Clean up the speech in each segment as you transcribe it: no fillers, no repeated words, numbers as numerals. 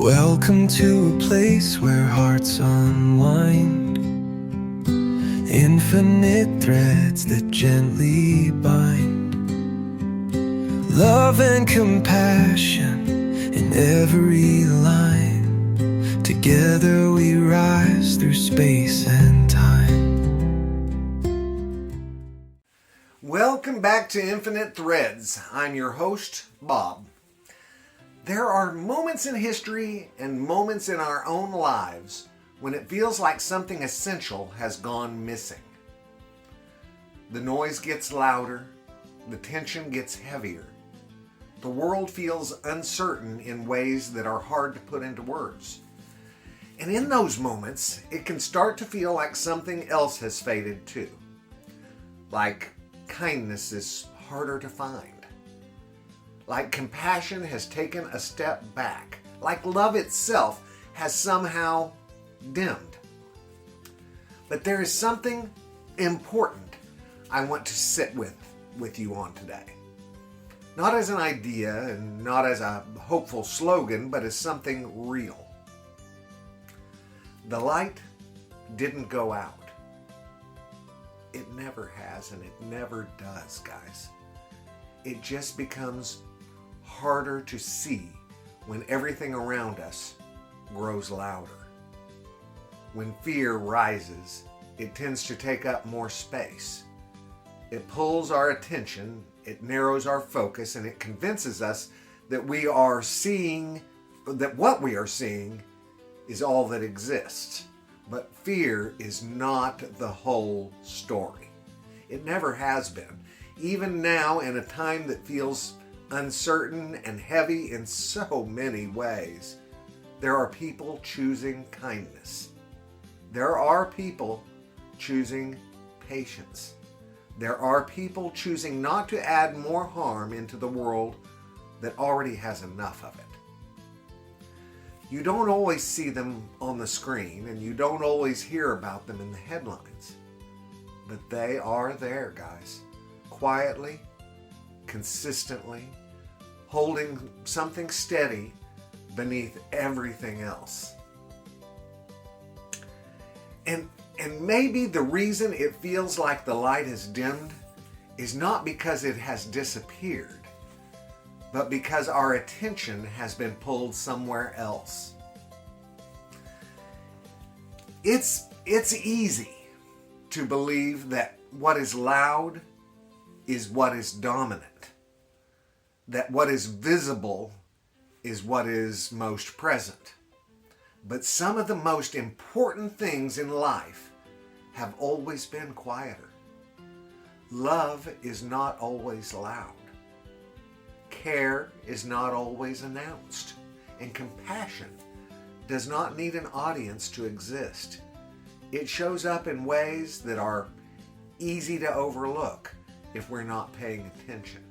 Welcome to a place where hearts unwind, infinite threads that gently bind, love and compassion in every line. Together we rise through space and time. Welcome back to Infinite Threads. I'm your host, Bob. There are moments in history and moments in our own lives when it feels like something essential has gone missing. The noise gets louder, the tension gets heavier. The world feels uncertain in ways that are hard to put into words. And in those moments, it can start to feel like something else has faded too. Like kindness is harder to find. Like compassion has taken a step back. Like love itself has somehow dimmed. But there is something important I want to sit with you on today. Not as an idea and not as a hopeful slogan, but as something real. The light didn't go out. It never has, and it never does, guys. It just becomes harder to see when everything around us grows louder. When fear rises, it tends to take up more space. It pulls our attention, it narrows our focus, and it convinces us that what we are seeing is all that exists. But fear is not the whole story. It never has been. Even now, in a time that feels uncertain and heavy in so many ways, there are people choosing kindness. There are people choosing patience. There are people choosing not to add more harm into the world that already has enough of it. You don't always see them on the screen, and you don't always hear about them in the headlines. But they are there, guys. Quietly, consistently, holding something steady beneath everything else. And maybe the reason it feels like the light has dimmed is not because it has disappeared, but because our attention has been pulled somewhere else. It's easy to believe that what is loud is what is dominant, that what is visible is what is most present. But some of the most important things in life have always been quieter. Love is not always loud. Care is not always announced, and compassion does not need an audience to exist. It shows up in ways that are easy to overlook if we're not paying attention.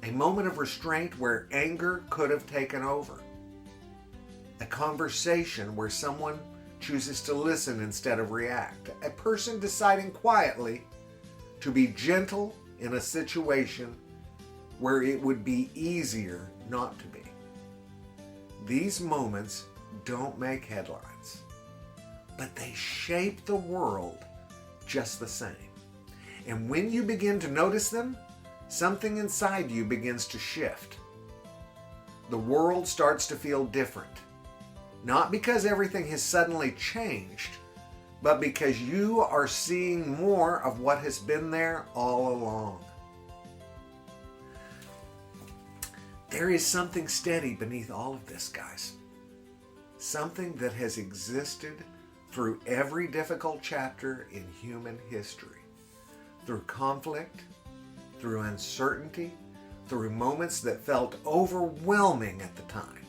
A moment of restraint where anger could have taken over. A conversation where someone chooses to listen instead of react. A person deciding quietly to be gentle in a situation where it would be easier not to be. These moments don't make headlines, but they shape the world just the same. And when you begin to notice them, something inside you begins to shift. The world starts to feel different. Not because everything has suddenly changed, but because you are seeing more of what has been there all along. There is something steady beneath all of this, guys. Something that has existed through every difficult chapter in human history. Through conflict, through uncertainty, through moments that felt overwhelming at the time.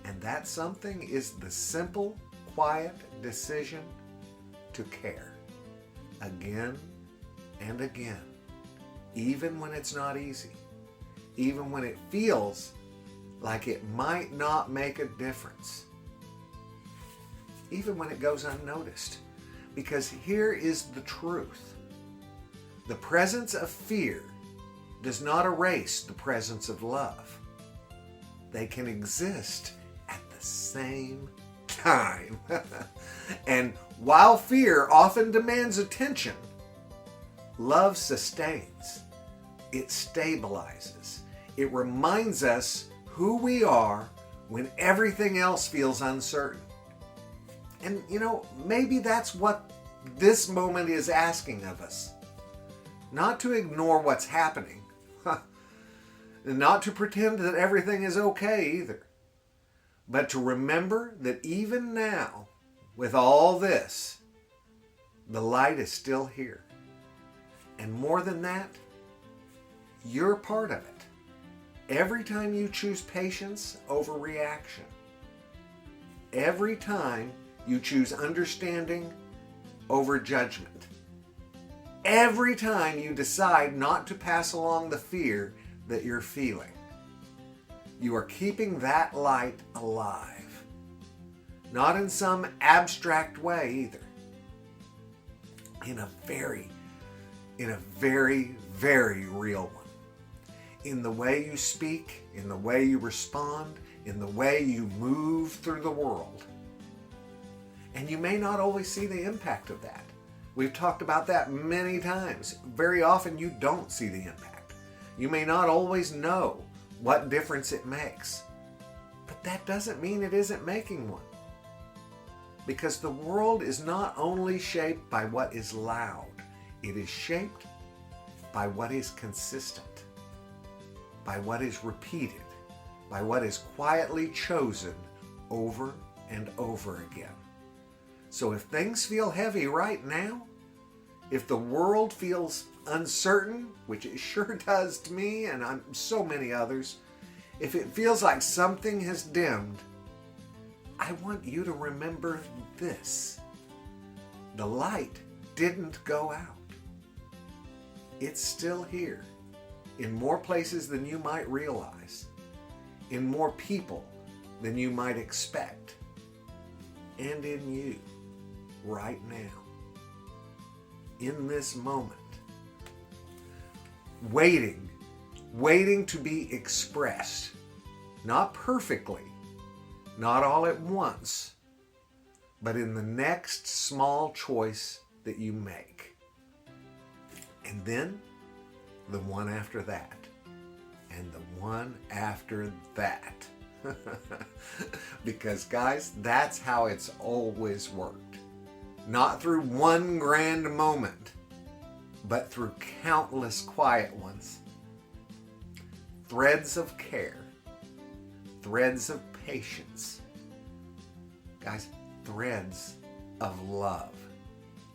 And that something is the simple, quiet decision to care. Again and again. Even when it's not easy. Even when it feels like it might not make a difference. Even when it goes unnoticed. Because here is the truth. The presence of fear does not erase the presence of love. they can exist at the same time. And while fear often demands attention, love sustains. It stabilizes. It reminds us who we are when everything else feels uncertain. And maybe that's what this moment is asking of us. Not to ignore what's happening. And not to pretend that everything is okay either. But to remember that even now, with all this, the light is still here. And more than that, you're part of it. Every time you choose patience over reaction. Every time you choose understanding over judgment. Every time you decide not to pass along the fear that you're feeling. You are keeping that light alive. Not in some abstract way either. In a very, very real one. In the way you speak, in the way you respond, in the way you move through the world. And you may not always see the impact of that. We've talked about that many times. Very often you don't see the impact. You may not always know what difference it makes. But that doesn't mean it isn't making one. Because the world is not only shaped by what is loud, it is shaped by what is consistent, by what is repeated, by what is quietly chosen over and over again. So if things feel heavy right now, if the world feels uncertain, which it sure does to me and so many others, if it feels like something has dimmed, I want you to remember this. The light didn't go out. It's still here, in more places than you might realize, in more people than you might expect, and in you right now, in this moment, waiting to be expressed, not perfectly, not all at once, but in the next small choice that you make. And then the one after that, and the one after that. Because guys, that's how it's always worked. Not through one grand moment, but through countless quiet ones. Threads of care, threads of patience. Guys, threads of love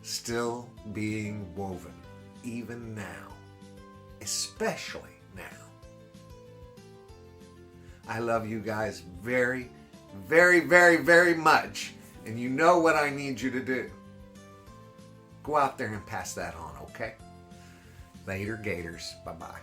still being woven even now, especially now. I love you guys very, very, very, very much, and you know what I need you to do. Go out there and pass that on, okay? Later, Gators. Bye-bye.